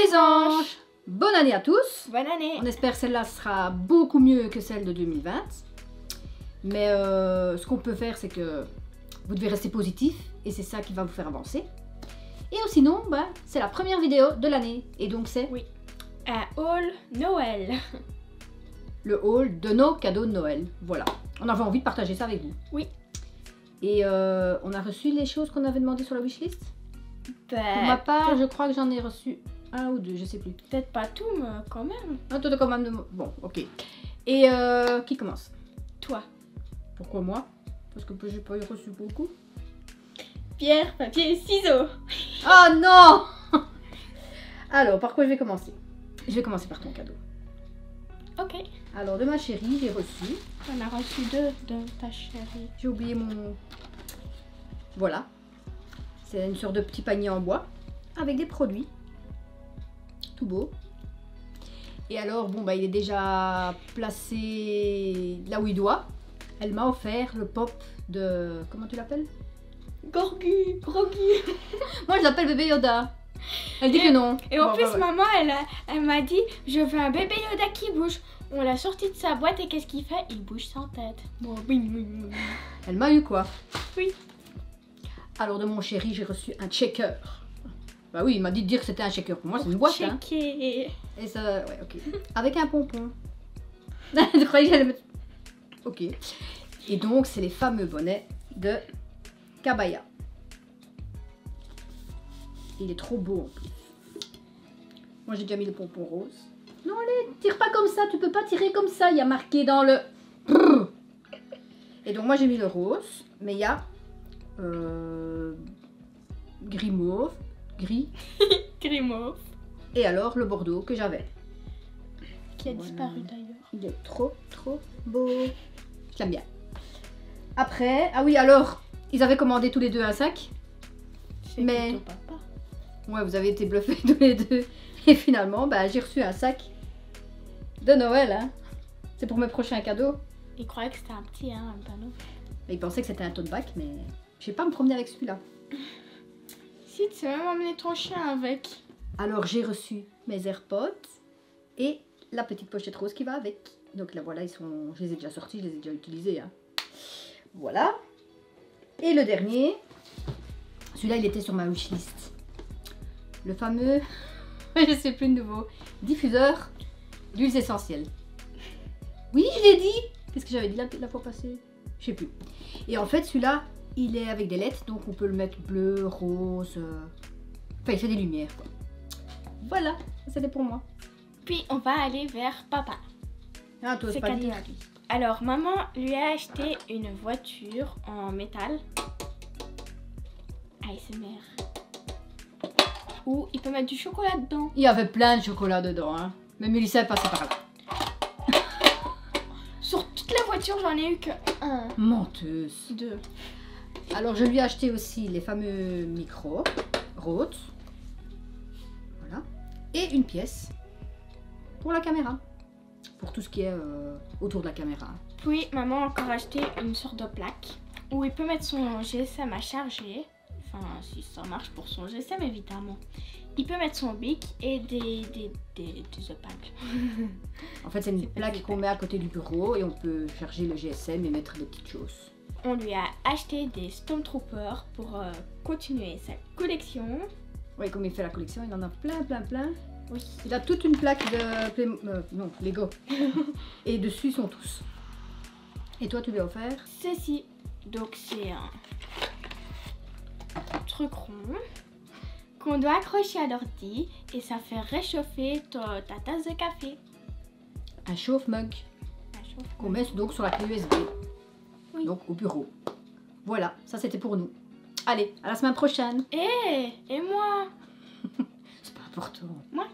les anges! Bonne année à tous! Bonne année! On espère que celle-là sera beaucoup mieux que celle de 2020. Mais ce qu'on peut faire, c'est que vous devez rester positif et c'est ça qui va vous faire avancer. Et sinon, bah, c'est la première vidéo de l'année et donc c'est un haul Noël. Le haul de nos cadeaux de Noël. Voilà. On avait envie de partager ça avec vous. Oui. Et on a reçu les choses qu'on avait demandées sur la wishlist. Pour ma part, je crois que j'en ai reçu un ou deux, je sais plus. Peut-être pas tout, mais quand même. Ah, toi, quand même. Bon, ok. Et qui commence? Toi. Pourquoi moi? Parce que j'ai pas reçu beaucoup. Pierre, papier, ciseaux. Oh non! Alors, par quoi je vais commencer? Je vais commencer par ton cadeau. Ok. Alors, de ma chérie, j'ai reçu. On a reçu deux de ta chérie. J'ai oublié mon... Voilà. C'est une sorte de petit panier en bois avec des produits. Tout beau. Et alors, bon, bah, il est déjà placé là où il doit. Elle m'a offert le pop de... Comment tu l'appelles? Gorgu. Moi, je l'appelle bébé Yoda. Elle dit que non. Et en plus, maman, elle m'a dit, je veux un bébé Yoda qui bouge. On l'a sorti de sa boîte et qu'est-ce qu'il fait? Il bouge sans tête. Bon, oui. Elle m'a eu quoi? Oui. Alors, de mon chéri, j'ai reçu un checker. Bah oui, il m'a dit de dire que c'était un checker. Pour moi, c'est une boîte. Checker. Hein. Et ça, ouais, ok. Avec un pompon. Je croyais que j'allais mettre... Ok. Et donc, c'est les fameux bonnets de Kabaya. Il est trop beau en plus. Moi, j'ai déjà mis le pompon rose. Non, allez, tire pas comme ça. Tu peux pas tirer comme ça. Il y a marqué dans le... Et donc, moi, j'ai mis le rose. Mais il y a... gris mauve. Gris. Gris mauve. Et alors, le bordeaux que j'avais. Qui a disparu d'ailleurs. Il est trop beau. J'aime bien. Après, ah oui, alors, ils avaient commandé tous les deux un sac. Mais plutôt papa. Ouais, vous avez été bluffés tous les deux. Et finalement, bah, j'ai reçu un sac de Noël. Hein. C'est pour mes prochains cadeaux. Il croyait que c'était un petit, hein, un panneau. Il pensait que c'était un tote bag, mais je vais pas me promener avec celui-là. Si, tu sais même emmener ton chien avec. Alors, j'ai reçu mes AirPods et la petite pochette rose qui va avec. Donc là, voilà, je les ai déjà sortis, je les ai déjà utilisés. Hein. Voilà. Et le dernier, celui-là, il était sur ma wishlist. Le fameux, je sais plus de nouveau, diffuseur d'huiles essentielles. Oui, je l'ai dit. Qu'est-ce que j'avais dit la fois passée? Je sais plus. Et en fait, celui-là, il est avec des LED, donc on peut le mettre bleu, rose. Enfin, il fait des lumières, quoi. Voilà, c'était pour moi. Puis on va aller vers papa. Ah, toi, c'est pas cadeau dire. à lui. Alors, maman lui a acheté une voiture en métal. ASMR. Où il peut mettre du chocolat dedans. Il y avait plein de chocolat dedans, hein. Mais Mélissa est passée par là. Sur toute la voiture, j'en ai eu que un. Menteuse. Deux. Alors, je lui ai acheté aussi les fameux micros, Rode. Voilà. Et une pièce pour la caméra. Pour tout ce qui est autour de la caméra. Puis, maman a encore acheté une sorte de plaque où il peut mettre son GSM à charger. Enfin, si ça marche pour son GSM, évidemment. Il peut mettre son bic et des épingles. En fait, c'est une plaque qu'on met à côté du bureau et on peut charger le GSM et mettre des petites choses. On lui a acheté des Stormtroopers pour continuer sa collection. Oui, comme il fait la collection, il en a plein. Oui. Il a toute une plaque de non, Lego. Et dessus, ils sont tous. Et toi, tu lui as offert? Ceci. Donc, c'est un truc rond qu'on doit accrocher à l'ordi et ça fait réchauffer ta tasse de café. Un chauffe-mug qu'on met donc sur la clé USB. Oui. Donc au bureau. Voilà, ça c'était pour nous. Allez, à la semaine prochaine. Et moi? C'est pas important. Moi?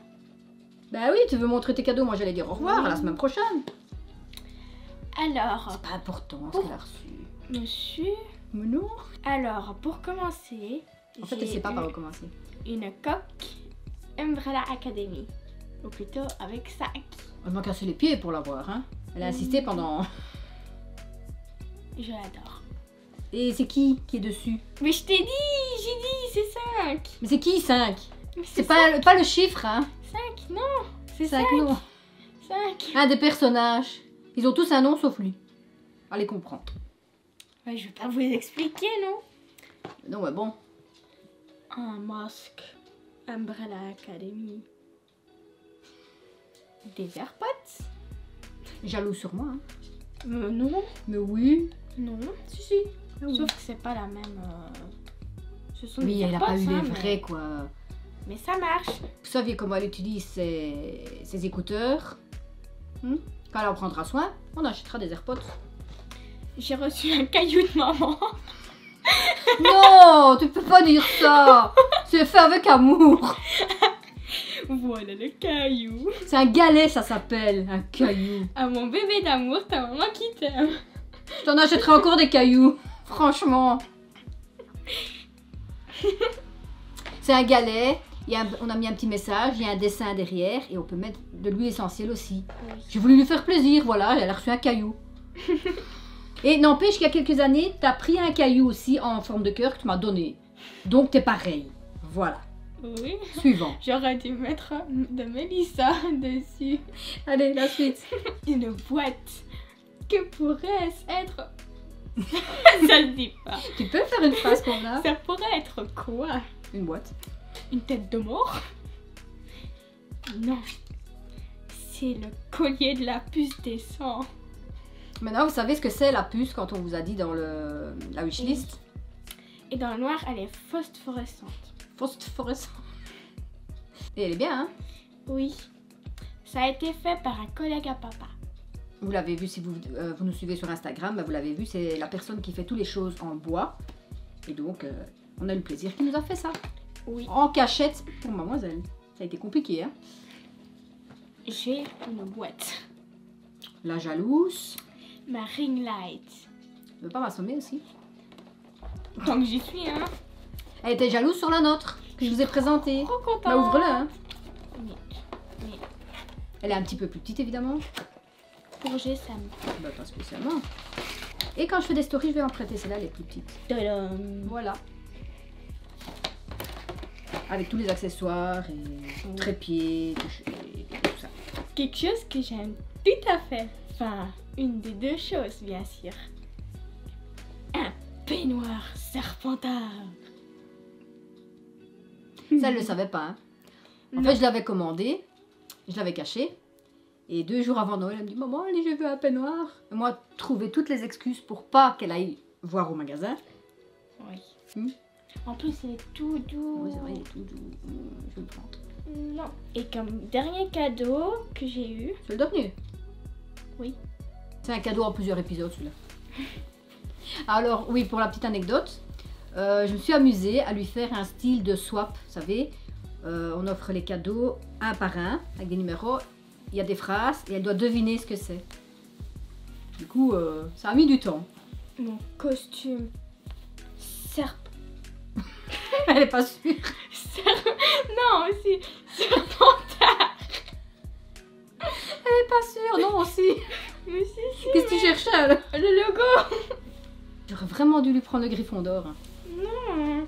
Bah oui, tu veux montrer tes cadeaux, moi j'allais dire au revoir, à la semaine prochaine. Alors, c'est pas important ce qu'elle a reçu. Monsieur? Mais non. Alors, pour commencer, en fait, elle sait pas par où commencer. Une coque Umbrella Academy. Ou plutôt avec sac. Elle m'a cassé les pieds pour l'avoir, hein. Elle a insisté pendant... Je l'adore. Et c'est qui est dessus? Mais je t'ai dit, j'ai dit, c'est 5. Mais c'est qui 5? Mais C'est pas le chiffre, hein. C'est 5 5. noms. 5. Un des personnages. Ils ont tous un nom sauf lui. Allez comprendre. Ouais, je vais pas vous expliquer, non? Non, mais bon. Un masque. Umbrella Academy. Des AirPods? Jaloux sur moi. Hein. Non. Mais oui. Non. Si, si. Ah oui. Sauf que c'est pas la même. Ce sont Oui, des elle a AirPods, pas eu les hein, vrais, quoi. mais ça marche. Vous saviez comment elle utilise ses écouteurs? Quand elle en prendra soin, on achètera des AirPods. J'ai reçu un caillou de maman. Non, tu peux pas dire ça. C'est fait avec amour. Voilà le caillou. C'est un galet, ça s'appelle. Un caillou. À mon bébé d'amour, ta maman qui t'aime. Je t'en achèterai encore des cailloux. Franchement. C'est un galet. On a mis un petit message, il y a un dessin derrière et on peut mettre de l'huile essentielle aussi. Oui. J'ai voulu lui faire plaisir, voilà, elle a reçu un caillou. Et n'empêche qu'il y a quelques années, t'as pris un caillou aussi en forme de cœur que tu m'as donné. Donc t'es pareil. Voilà. Oui. Suivant. J'aurais dû mettre de Mélissa dessus. Allez, la suite. Une boîte. Que pourrait-ce être? Ça se dit pas. Tu peux faire une phrase qu'on a? Ça pourrait être quoi? Une boîte. Une tête de mort? Non. C'est le collier de la puce des sangs. Maintenant, vous savez ce que c'est la puce quand on vous a dit dans la wishlist? Et dans le noir, elle est phosphorescente. Phosphorescente. Et elle est bien, hein? Oui. Ça a été fait par un collègue à papa. Vous l'avez vu si vous nous suivez sur Instagram, bah, vous l'avez vu, c'est la personne qui fait toutes les choses en bois. Et donc, on a eu le plaisir qu'il nous a fait ça. Oui. En cachette pour mademoiselle. Ça a été compliqué, hein? J'ai une boîte. La jalouse. Ma ring light. Tu veux pas m'assommer aussi? Donc j'y suis, hein. Elle était jalouse sur la nôtre, que je vous ai présentée. Trop contente. Bah ouvre-la, hein. Oui. Elle est un petit peu plus petite, évidemment. Pour GSM. Bah pas spécialement. Et quand je fais des stories, je vais en prêter. Celle-là, elle est plus petite. Tadam. Voilà. Avec tous les accessoires et trépieds, et tout ça. Quelque chose que j'aime tout à fait. Enfin, une des deux choses, bien sûr. Un peignoir serpentard. Ça, elle ne le savait pas. Hein. En fait, je l'avais commandé, je l'avais caché. Et 2 jours avant Noël, elle me dit « Maman, allez, j'ai vu un peignoir. » Et moi, trouver toutes les excuses pour pas qu'elle aille voir au magasin. Oui. En plus, il est tout doux. Oui, c'est vrai, il est tout doux. Je vais le prendre. Non. Et comme dernier cadeau que j'ai eu. C'est le dernier? Oui. C'est un cadeau en plusieurs épisodes, celui-là. Alors, oui, pour la petite anecdote, je me suis amusée à lui faire un style de swap, vous savez. On offre les cadeaux un par un, avec des numéros. Il y a des phrases et elle doit deviner ce que c'est. Du coup, ça a mis du temps. Mon costume serpent. Elle est pas sûre. Non, aussi serpentard. Elle est pas sûre, non aussi. Mais si. Qu'est-ce que tu cherchais alors? Le logo. J'aurais vraiment dû lui prendre le griffon d'or. Non.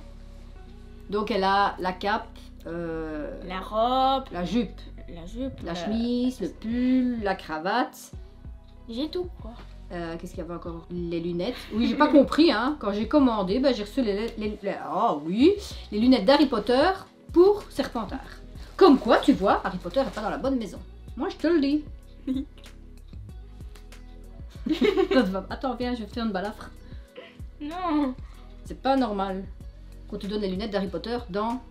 Donc elle a la cape, La robe, la jupe, la jupe, la chemise, le pull, la cravate. J'ai tout quoi. Qu'est-ce qu'il y avait encore? Les lunettes. Oui, j'ai pas compris, hein. Quand j'ai commandé, ben, j'ai reçu les lunettes d'Harry Potter pour Serpentard. Comme quoi, tu vois, Harry Potter est pas dans la bonne maison. Moi, je te le dis. Attends, viens, je vais faire une balafre. Non. C'est pas normal qu'on te donne les lunettes d'Harry Potter dans...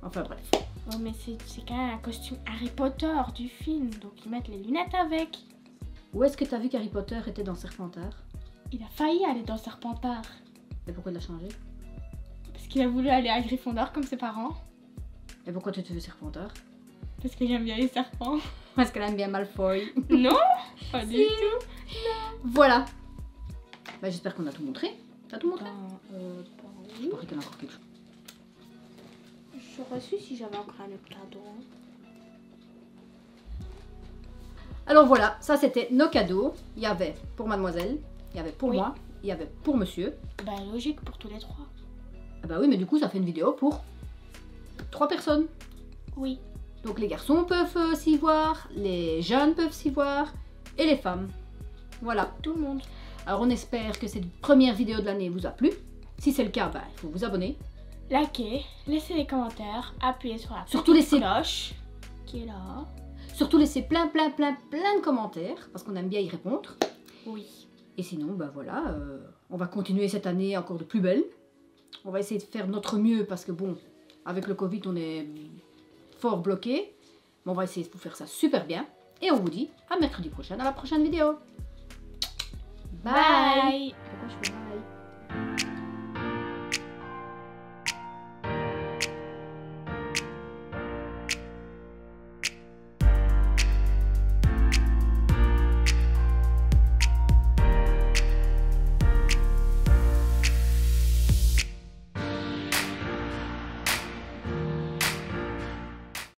Enfin bref. Oh mais c'est quand même un costume Harry Potter du film, donc ils mettent les lunettes avec. Où est-ce que t'as vu qu'Harry Potter était dans Serpentard? Il a failli aller dans Serpentard. Et pourquoi il l'a changé? Parce qu'il a voulu aller à Gryffondor comme ses parents. Et pourquoi tu te veux Serpentard? Parce que j'aime bien les serpents. Parce qu'elle aime bien Malfoy. Non, pas du tout. Voilà. Bah, j'espère qu'on a tout montré. T'as tout montré? Je Oui. parie qu'il y en a encore quelque chose. J'aurais su si j'avais encore un autre cadeau. Alors voilà, ça c'était nos cadeaux. Il y avait pour mademoiselle, il y avait pour Oui. moi, il y avait pour monsieur. Bah logique pour tous les trois. Ah bah oui, mais du coup ça fait une vidéo pour 3 personnes. Oui. Donc les garçons peuvent s'y voir, les jeunes peuvent s'y voir et les femmes. Voilà. Tout le monde. Alors on espère que cette première vidéo de l'année vous a plu. Si c'est le cas, il faut vous abonner. Likez, laissez des commentaires, appuyez sur la Surtout petite laissez- cloche qui est là. Surtout laissez plein de commentaires parce qu'on aime bien y répondre. Oui. Et sinon, voilà, on va continuer cette année encore de plus belle. On va essayer de faire notre mieux parce que bon, avec le Covid, on est fort bloqué. Mais on va essayer de vous faire ça super bien. Et on vous dit à mercredi prochain dans la prochaine vidéo. Bye. Bye. Pourquoi je fais ça ?